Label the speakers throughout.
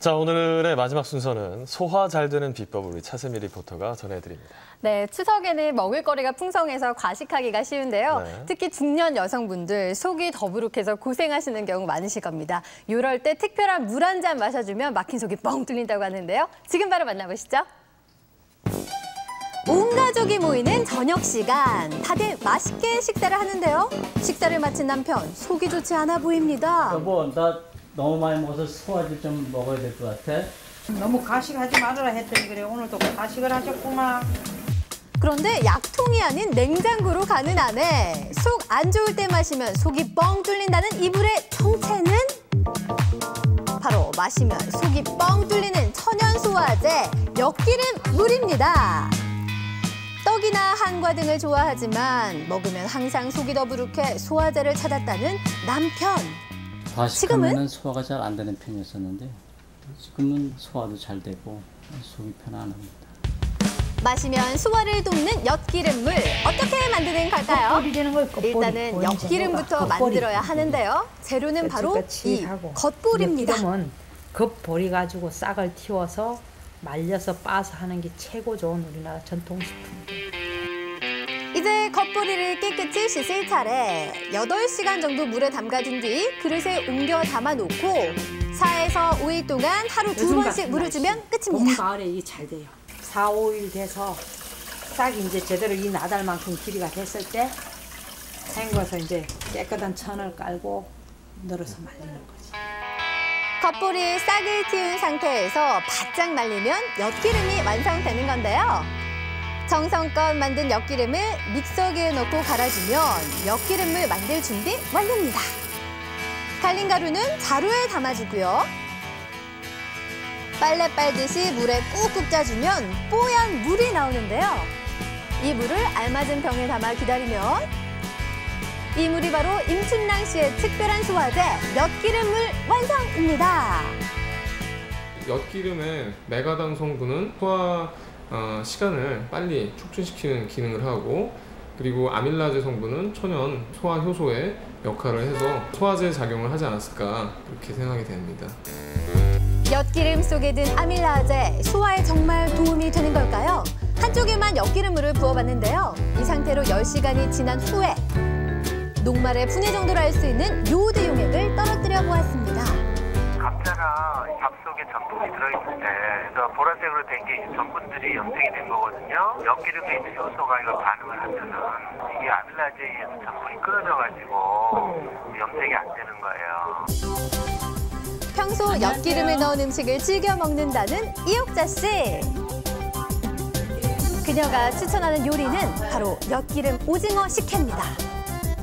Speaker 1: 자, 오늘의 마지막 순서는 소화 잘 되는 비법을 우리 차세미 리포터가 전해드립니다.
Speaker 2: 네, 추석에는 먹을거리가 풍성해서 과식하기가 쉬운데요.
Speaker 1: 네.
Speaker 2: 특히 중년 여성분들 속이 더부룩해서 고생하시는 경우 많으실 겁니다. 이럴 때 특별한 물 한 잔 마셔주면 막힌 속이 뻥 뚫린다고 하는데요. 지금 바로 만나보시죠. 온 가족이 모이는 저녁 시간. 다들 맛있게 식사를 하는데요. 식사를 마친 남편, 속이 좋지 않아 보입니다.
Speaker 3: 여보, 나 너무 많이 먹어서 소화제 좀 먹어야 될 것 같아.
Speaker 4: 너무 가식하지 말아라 했더니 그래 오늘도 가식을 하셨구만.
Speaker 2: 그런데 약통이 아닌 냉장고로 가는 아내. 속 안 좋을 때 마시면 속이 뻥 뚫린다는 이불의 정체는? 바로 마시면 속이 뻥 뚫리는 천연 소화제 엿기름 물입니다. 떡이나 한과 등을 좋아하지만 먹으면 항상 속이 더부룩해 소화제를 찾았다는 남편.
Speaker 3: 과식하면 소화가 잘 안 되는 편이었었는데 지금은 소화도 잘 되고 속이 편안합니다.
Speaker 2: 마시면 소화를 돕는 엿기름물 어떻게 만드는 걸까요?
Speaker 4: 겉보리 되는 거예요, 겉보리.
Speaker 2: 일단은 엿기름부터 만들어야 하는데요. 재료는 바로 이 겉보리입니다.
Speaker 4: 엿기름은 겉보리 가지고 싹을 틔워서 말려서 빻아서 하는 게 최고 좋은 우리나라 전통식품이에요.
Speaker 2: 이제 겉보리를 깨끗이 씻을 차례. 8시간 정도 물에 담가둔 뒤 그릇에 옮겨 담아놓고 4에서 5일 동안 하루 2번씩 물을 주면
Speaker 4: 봄,
Speaker 2: 끝입니다.
Speaker 4: 가을에 이게 잘 돼요. 4, 5일 돼서 싹이 이제 제대로 이 나달만큼 길이가 됐을 때 헹궈서 이제 깨끗한 천을 깔고 널어서 말리는 거지.
Speaker 2: 겉보리에 싹을 틔운 상태에서 바짝 말리면 엿기름이 완성되는 건데요. 정성껏 만든 엿기름을 믹서기에 넣고 갈아주면 엿기름을 만들 준비 완료입니다. 갈린 가루는 자루에 담아주고요. 빨래 빨듯이 물에 꾹꾹 짜주면 뽀얀 물이 나오는데요. 이 물을 알맞은 병에 담아 기다리면 이 물이 바로 임춘랑 씨의 특별한 소화제 엿기름물 완성입니다.
Speaker 5: 엿기름의 메가당 성분은 소화 시간을 빨리 촉진시키는 기능을 하고, 그리고 아밀라제 성분은 천연 소화 효소의 역할을 해서 소화제 작용을 하지 않았을까 그렇게 생각이 됩니다.
Speaker 2: 엿기름 속에 든 아밀라제, 소화에 정말 도움이 되는 걸까요? 한쪽에만 엿기름물을 부어봤는데요. 이 상태로 10시간이 지난 후에 녹말의 분해 정도를 알 수 있는 요오드 용액을 떨어뜨려 보았습니다.
Speaker 6: 감자랑 밥 속에 전분이 들어있을 때 그래서 보라색으로 된 게 전분들이 염색이 된 거거든요. 엿기름에 있는 효소가 이걸 반응을 하면은 이게 아밀라제에 의해서 전분이 끊어져가지고 염색이 안 되는 거예요.
Speaker 2: 평소 엿기름을 넣은 음식을 즐겨 먹는다는 이옥자 씨. 그녀가 추천하는 요리는 바로 엿기름 오징어 식혜입니다.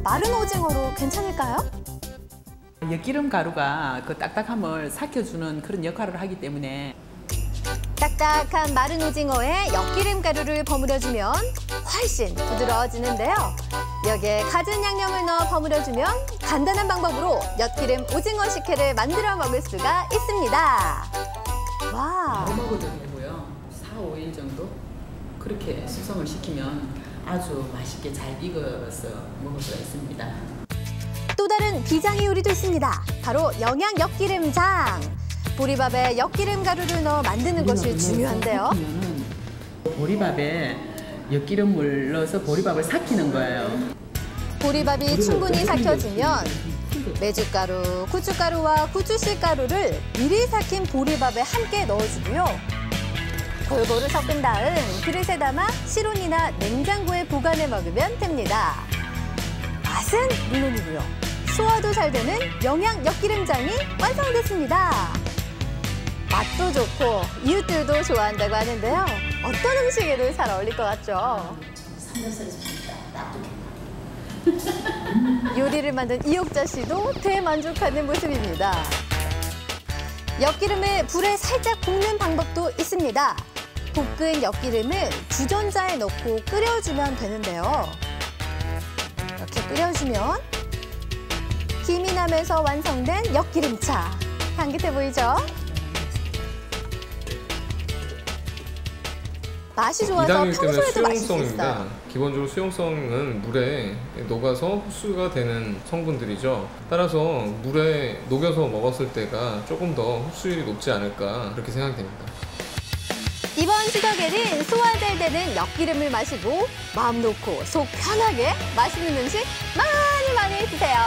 Speaker 2: 마른 오징어로 괜찮을까요?
Speaker 7: 엿기름 가루가 그 딱딱함을 삭혀주는 그런 역할을 하기 때문에
Speaker 2: 딱딱한 마른 오징어에 엿기름 가루를 버무려주면 훨씬 부드러워지는데요. 여기에 갖은 양념을 넣어 버무려주면 간단한 방법으로 엿기름 오징어 식혜를 만들어 먹을 수가 있습니다. 와.
Speaker 7: 먹어도 되고요. 4, 5일 정도 그렇게 숙성을 시키면 아주 맛있게 잘 익어서 먹을 수가 있습니다.
Speaker 2: 또 다른 비장의 요리도 있습니다. 바로 영양 엿기름장. 보리밥에 엿기름 가루를 넣어 만드는 것이 중요한데요.
Speaker 7: 보리밥에 엿기름을 넣어서 보리밥을 삭히는 거예요.
Speaker 2: 보리밥이 충분히 삭혀지면 메주가루, 고춧가루와 고추씨 가루를 미리 삭힌 보리밥에 함께 넣어주고요. 골고루 섞은 다음 그릇에 담아 실온이나 냉장고에 보관해 먹으면 됩니다. 맛은 물론이고요. 소화도 잘 되는 영양 엿기름장이 완성됐습니다. 맛도 좋고 이웃들도 좋아한다고 하는데요. 어떤 음식에도 잘 어울릴 것 같죠? 요리를 만든 이옥자 씨도 대만족하는 모습입니다. 엿기름을 불에 살짝 볶는 방법도 있습니다. 볶은 엿기름을 주전자에 넣고 끓여주면 되는데요. 이렇게 끓여주면 김이 나면서 완성된 엿기름차. 향긋해 보이죠? 맛이 좋아서
Speaker 5: 이당이기 때문에
Speaker 2: 평소에도 마실 수
Speaker 5: 수용성입니다.
Speaker 2: 있어요.
Speaker 5: 기본적으로 수용성은 물에 녹아서 흡수가 되는 성분들이죠. 따라서 물에 녹여서 먹었을 때가 조금 더 흡수율이 높지 않을까 그렇게 생각됩니다.
Speaker 2: 이번 추석에는 소화 잘 되는 엿기름을 마시고 마음 놓고 속 편하게 맛있는 음식 많이 해주세요.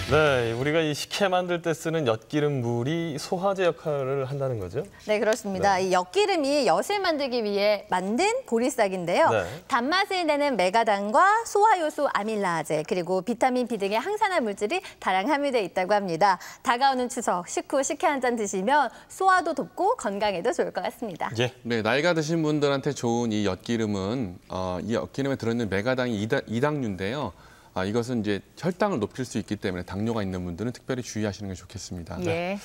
Speaker 1: 네, 우리가 이 식혜 만들 때 쓰는 엿기름 물이 소화제 역할을 한다는 거죠?
Speaker 2: 네, 그렇습니다.
Speaker 1: 네.
Speaker 2: 이 엿기름이 엿을 만들기 위해 만든 보리쌀인데요.
Speaker 1: 네.
Speaker 2: 단맛을 내는 메가당과 소화효소 아밀라제 그리고 비타민 B 등의 항산화 물질이 다량 함유되어 있다고 합니다. 다가오는 추석 식후 식혜 한 잔 드시면 소화도 돕고 건강에도 좋을 것 같습니다.
Speaker 1: 예.
Speaker 8: 네, 나이가 드신 분들한테 좋은 이 엿기름은 이 엿기름에 들어있는 메가당이 이당류인데요. 이것은 이제 혈당을 높일 수 있기 때문에 당뇨가 있는 분들은 특별히 주의하시는 게 좋겠습니다.
Speaker 2: 예.